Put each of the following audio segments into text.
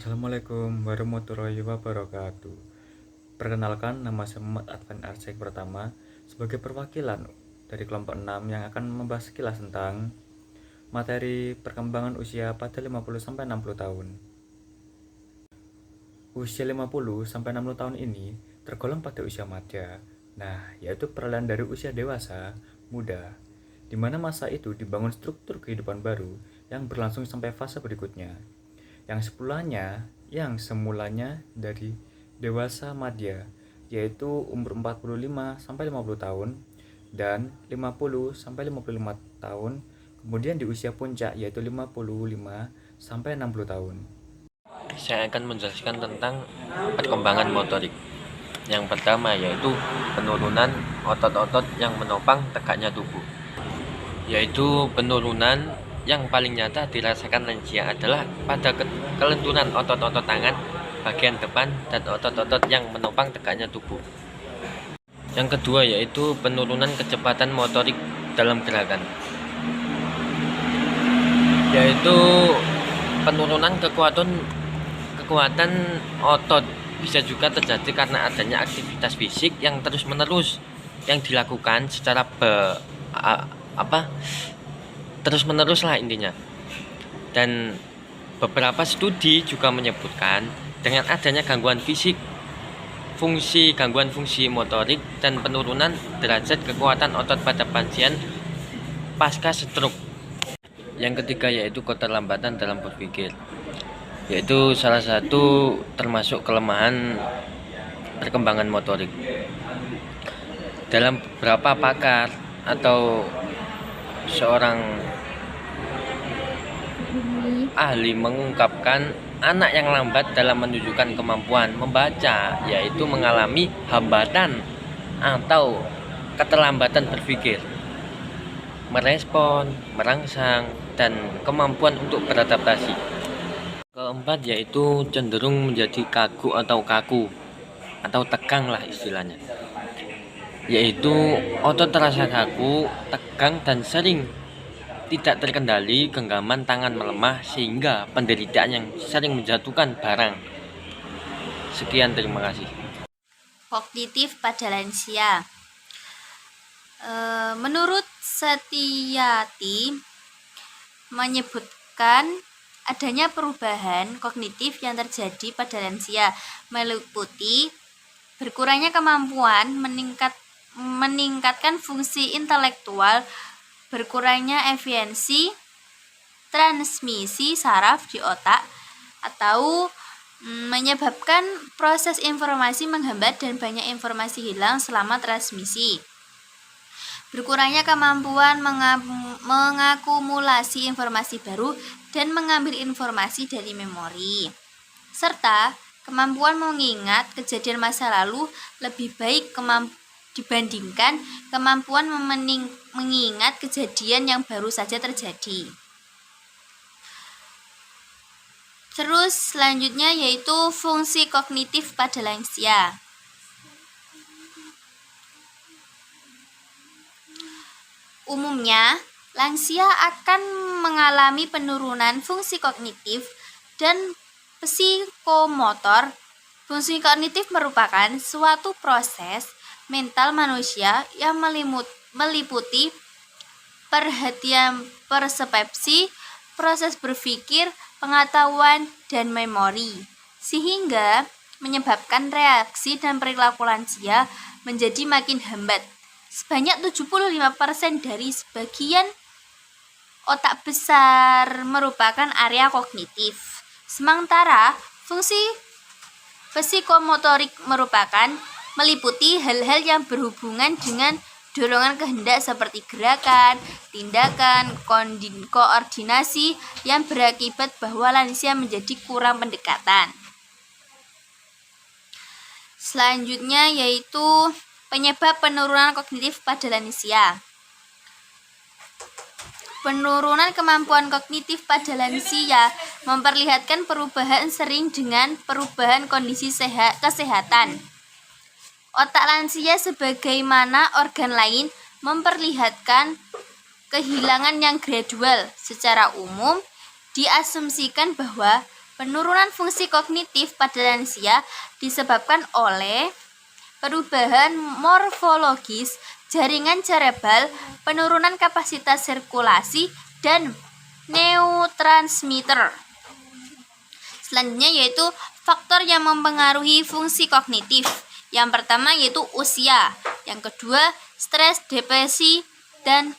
Assalamualaikum warahmatullahi wabarakatuh. Perkenalkan, nama saya Muhammad Advan Arsek pertama sebagai perwakilan dari kelompok 6 yang akan membahas sekilas tentang materi perkembangan usia pada 50-60 tahun. Usia 50-60 tahun ini tergolong pada usia madya. Nah, yaitu peralihan dari usia dewasa muda, di mana masa itu dibangun struktur kehidupan baru yang berlangsung sampai fase berikutnya. Yang semulanya dari dewasa madya, yaitu umur 45 sampai 50 tahun dan 50 sampai 55 tahun, kemudian di usia puncak yaitu 55 sampai 60 tahun. Saya akan menjelaskan tentang perkembangan motorik. Yang pertama yaitu penurunan otot-otot yang menopang tegaknya tubuh. Yaitu penurunan yang paling nyata dirasakan lansia adalah pada kelenturan otot-otot tangan bagian depan dan otot-otot yang menopang tegaknya tubuh. Yang kedua yaitu penurunan kecepatan motorik dalam gerakan. Yaitu penurunan kekuatan otot bisa juga terjadi karena adanya aktivitas fisik yang terus-menerus yang dilakukan secara terus-menerus lah intinya. Dan beberapa studi juga menyebutkan dengan adanya gangguan fungsi motorik dan penurunan derajat kekuatan otot pada pasien pasca stroke. Yang ketiga yaitu keterlambatan dalam berpikir, yaitu salah satu termasuk kelemahan perkembangan motorik. Dalam beberapa pakar atau seorang ahli mengungkapkan anak yang lambat dalam menunjukkan kemampuan membaca yaitu mengalami hambatan atau keterlambatan berpikir, merespon, merangsang, dan kemampuan untuk beradaptasi. Keempat yaitu cenderung menjadi kaku atau tegang lah istilahnya, yaitu otot terasa kaku, tegang, dan sering tidak terkendali, genggaman tangan melemah sehingga penderitaan yang sering menjatuhkan barang. Sekian, terima kasih. Kognitif pada lansia. Menurut Setiati menyebutkan adanya perubahan kognitif yang terjadi pada lansia meliputi berkurangnya kemampuan meningkatkan fungsi intelektual, berkurangnya efisiensi transmisi saraf di otak, atau menyebabkan proses informasi menghambat dan banyak informasi hilang selama transmisi. Berkurangnya kemampuan mengakumulasi informasi baru dan mengambil informasi dari memori, serta kemampuan mengingat kejadian masa lalu lebih baik dibandingkan kemampuan mengingat kejadian yang baru saja terjadi. Terus selanjutnya yaitu fungsi kognitif pada lansia. Umumnya, lansia akan mengalami penurunan fungsi kognitif dan psikomotor. Fungsi kognitif merupakan suatu proses mental manusia yang meliputi perhatian, persepsi, proses berpikir, pengetahuan, dan memori, sehingga menyebabkan reaksi dan perilaku lansia menjadi makin hambat. Sebanyak 75% dari sebagian otak besar merupakan area kognitif. Sementara fungsi psikomotorik meliputi hal-hal yang berhubungan dengan dorongan kehendak seperti gerakan, tindakan, koordinasi yang berakibat bahwa lansia menjadi kurang pendekatan. Selanjutnya yaitu penyebab penurunan kognitif pada lansia. Penurunan kemampuan kognitif pada lansia memperlihatkan perubahan sering dengan perubahan kondisi kesehatan. Otak lansia sebagaimana organ lain memperlihatkan kehilangan yang gradual. Secara umum, diasumsikan bahwa Penurunan fungsi kognitif pada lansia disebabkan oleh perubahan morfologis jaringan cerebral, penurunan kapasitas sirkulasi, dan neurotransmitter. Selanjutnya yaitu faktor yang mempengaruhi fungsi kognitif. Yang pertama yaitu usia, yang kedua stres, depresi, dan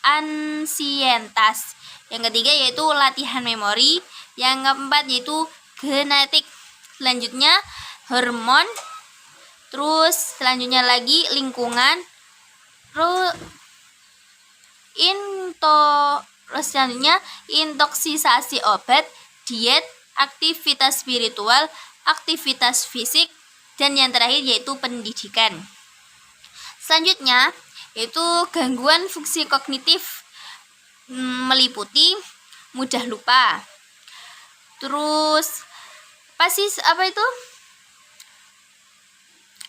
ansietas. Yang ketiga yaitu latihan memori, yang keempat yaitu genetik. Selanjutnya hormon, terus selanjutnya lagi lingkungan, terus selanjutnya intoksisasi obat, diet, aktivitas spiritual, aktivitas fisik, dan yang terakhir yaitu pendidikan. Selanjutnya yaitu gangguan fungsi kognitif meliputi mudah lupa. Terus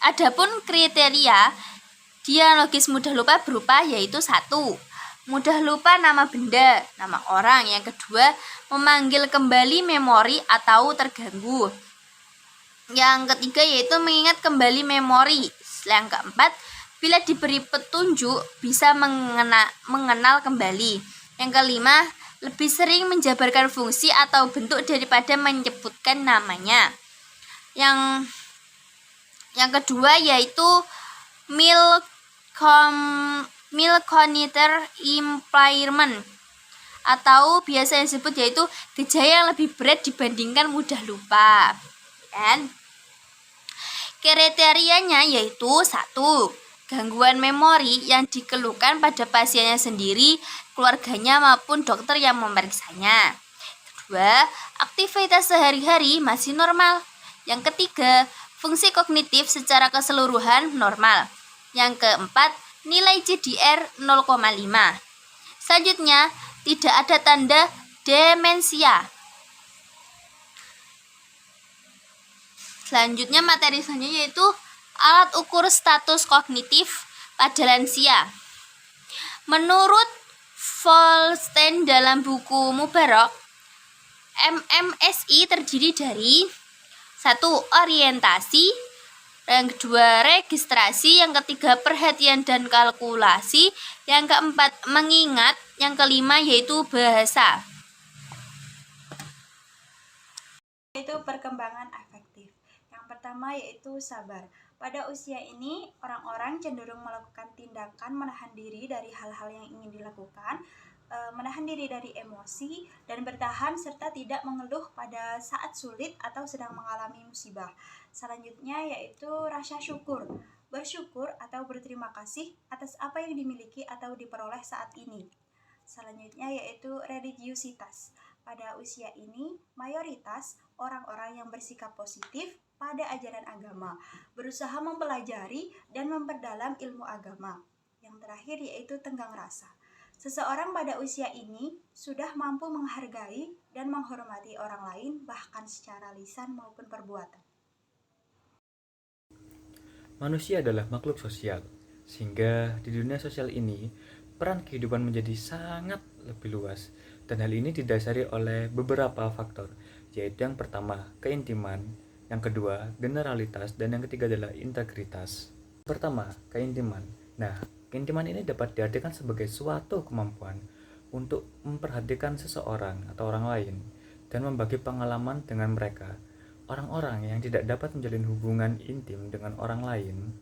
Adapun kriteria dialogis mudah lupa berupa yaitu 1. Mudah lupa nama benda, nama orang. Yang kedua, memanggil kembali memori atau terganggu. Yang ketiga yaitu mengingat kembali memori. Yang keempat, bila diberi petunjuk bisa mengenal kembali. Yang kelima, lebih sering menjabarkan fungsi atau bentuk daripada menyebutkan namanya. Yang kedua yaitu mild cognitive impairment, atau biasa disebut yaitu gejala yang lebih berat dibandingkan mudah lupa. Dan kriterianya yaitu 1. Gangguan memori yang dikeluhkan pada pasiennya sendiri, keluarganya maupun dokter yang memeriksanya. Kedua, aktivitas sehari-hari masih normal. Yang ketiga, fungsi kognitif secara keseluruhan normal. Yang keempat, nilai CDR 0,5. Selanjutnya, tidak ada tanda demensia. Selanjutnya materi selanjutnya yaitu alat ukur status kognitif pada lansia. Menurut Folstein dalam buku Mubarak, MMSI terdiri dari 1. Orientasi, yang kedua registrasi, yang ketiga perhatian dan kalkulasi, yang keempat mengingat, yang kelima yaitu bahasa. Yaitu perkembangan afektif. Yang pertama yaitu sabar. Pada usia ini, orang-orang cenderung melakukan tindakan menahan diri dari hal-hal yang ingin dilakukan, menahan diri dari emosi, dan bertahan serta tidak mengeluh pada saat sulit atau sedang mengalami musibah. Selanjutnya yaitu rasa syukur. Bersyukur atau berterima kasih atas apa yang dimiliki atau diperoleh saat ini. Selanjutnya yaitu religiusitas. Pada usia ini, mayoritas orang-orang yang bersikap positif pada ajaran agama, berusaha mempelajari dan memperdalam ilmu agama. Yang terakhir yaitu tenggang rasa. Seseorang pada usia ini sudah mampu menghargai dan menghormati orang lain bahkan secara lisan maupun perbuatan. Manusia adalah makhluk sosial, sehingga di dunia sosial ini peran kehidupan menjadi sangat lebih luas, dan hal ini didasari oleh beberapa faktor, yaitu yang pertama keintiman, yang kedua generalitas, dan yang ketiga adalah integritas. Pertama, keintiman. Nah, keintiman ini dapat diartikan sebagai suatu kemampuan untuk memperhatikan seseorang atau orang lain dan membagi pengalaman dengan mereka. Orang-orang yang tidak dapat menjalin hubungan intim dengan orang lain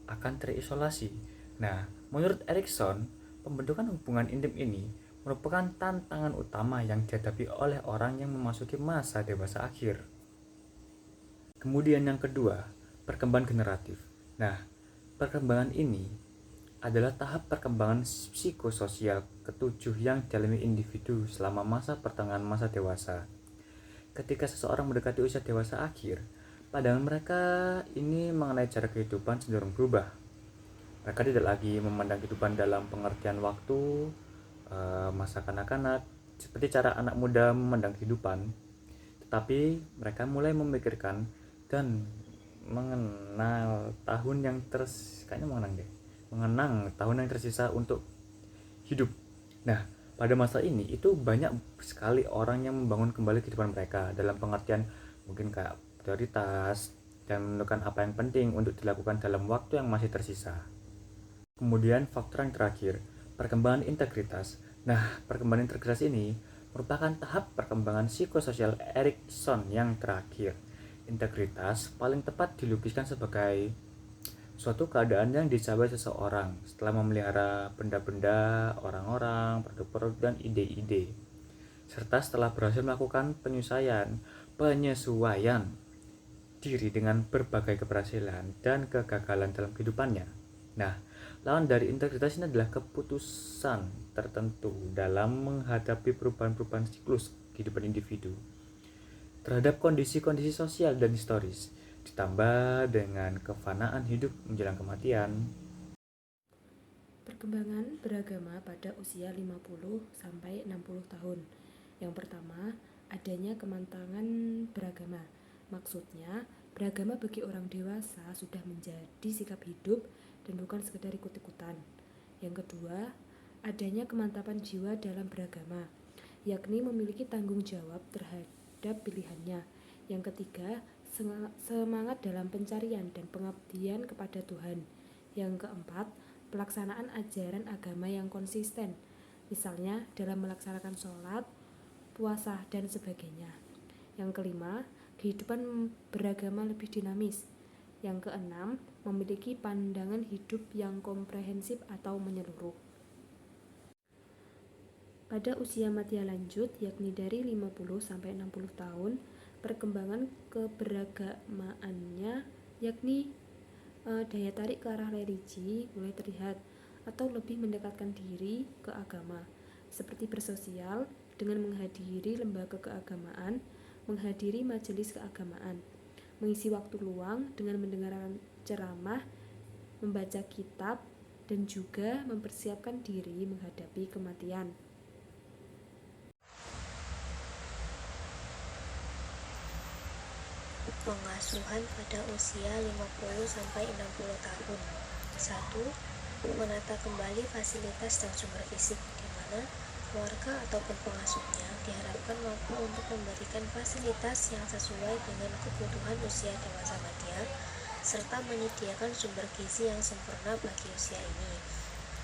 akan terisolasi. Nah, menurut Erikson, pembentukan hubungan intim ini merupakan tantangan utama yang dihadapi oleh orang yang memasuki masa dewasa akhir. Kemudian yang kedua, perkembangan generatif. Nah, perkembangan ini adalah tahap perkembangan psikososial ketujuh yang dialami individu selama masa pertengahan masa dewasa. Ketika seseorang mendekati usia dewasa akhir, pandangan mereka ini mengenai cara kehidupan cenderung berubah. Mereka tidak lagi memandang kehidupan dalam pengertian waktu, masa kanak-kanak, seperti cara anak muda memandang kehidupan, tetapi mereka mulai memikirkan dan mengenang tahun yang tersisa untuk hidup. Nah, Pada masa ini itu banyak sekali orang yang membangun kembali kehidupan mereka dalam pengertian mungkin kayak prioritas dan menentukan apa yang penting untuk dilakukan dalam waktu yang masih tersisa. Kemudian faktor yang terakhir, perkembangan integritas. Nah, perkembangan integritas ini merupakan tahap perkembangan psikososial Erikson yang terakhir. Integritas paling tepat dilukiskan sebagai suatu keadaan yang dicapai seseorang setelah memelihara benda-benda, orang-orang, produk-produk, dan ide-ide, serta setelah berhasil melakukan penyesuaian diri dengan berbagai keberhasilan dan kegagalan dalam kehidupannya. Nah, lawan dari integritas ini adalah keputusan tertentu dalam menghadapi perubahan-perubahan siklus kehidupan individu terhadap kondisi-kondisi sosial dan historis, ditambah dengan kefanaan hidup menjelang kematian. Perkembangan beragama pada usia 50 sampai 60 tahun. Yang pertama, adanya kemantangan beragama. Maksudnya, beragama bagi orang dewasa sudah menjadi sikap hidup dan bukan sekedar ikut-ikutan. Yang kedua, adanya kemantapan jiwa dalam beragama, yakni memiliki tanggung jawab terhadap pilihannya. Yang ketiga, semangat dalam pencarian dan pengabdian kepada Tuhan. Yang keempat, pelaksanaan ajaran agama yang konsisten, misalnya dalam melaksanakan sholat, puasa, dan sebagainya. Yang kelima, kehidupan beragama lebih dinamis. Yang keenam, memiliki pandangan hidup yang komprehensif atau menyeluruh. Pada usia matia lanjut, yakni dari 50 sampai 60 tahun, perkembangan keberagamaannya yakni daya tarik ke arah religi mulai terlihat atau lebih mendekatkan diri ke agama, seperti bersosial dengan menghadiri lembaga keagamaan, menghadiri majelis keagamaan, mengisi waktu luang dengan mendengarkan ceramah, membaca kitab, dan juga mempersiapkan diri menghadapi kematian. Pengasuhan pada usia 50 sampai 60 tahun. 1. Menata kembali fasilitas dan sumber fisik, di mana keluarga ataupun pengasuhnya diharapkan mampu untuk memberikan fasilitas yang sesuai dengan kebutuhan usia dewasa matia, serta menyediakan sumber gizi yang sempurna bagi usia ini.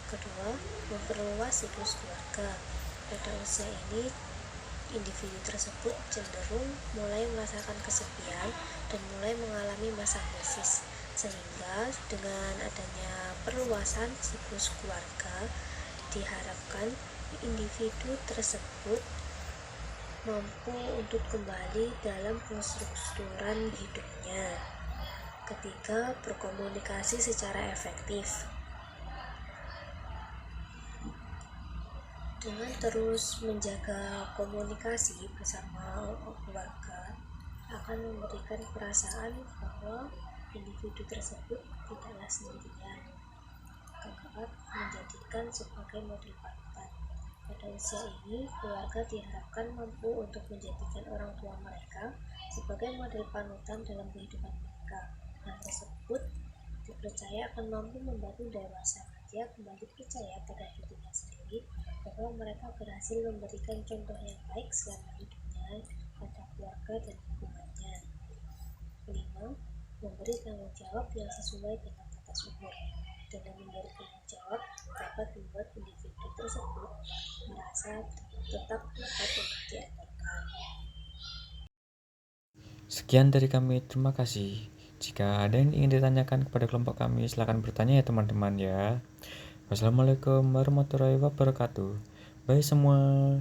Kedua, memperluas siklus keluarga. Pada usia ini, individu tersebut cenderung mulai merasakan kesepian dan mulai mengalami masa krisis, sehingga dengan adanya perluasan siklus keluarga diharapkan individu tersebut mampu untuk kembali dalam konstrukturan hidupnya. Ketiga, berkomunikasi secara efektif. Dengan terus menjaga komunikasi bersama keluarga akan memberikan perasaan bahwa individu tersebut tidaklah sendirian. Keempat, menjadikan sebagai model panutan. Pada usia ini, keluarga diharapkan mampu untuk menjadikan orang tua mereka sebagai model panutan dalam kehidupan mereka. Hal tersebut dipercaya akan mampu membantu dewasa matia kembali percaya pada dirinya sendiri bahwa mereka berhasil memberikan contoh yang baik selama hidupnya pada keluarga dan lingkungannya. 5. Memberi tanggung jawab yang sesuai dengan batas umur. Dengan memberi tanggung jawab dapat membuat individu tersebut merasa tetap dapat untuk diandalkan. Sekian dari kami, terima kasih. Jika ada yang ingin ditanyakan kepada kelompok kami, silakan bertanya ya teman-teman ya. Wassalamualaikum warahmatullahi wabarakatuh. Bye semua.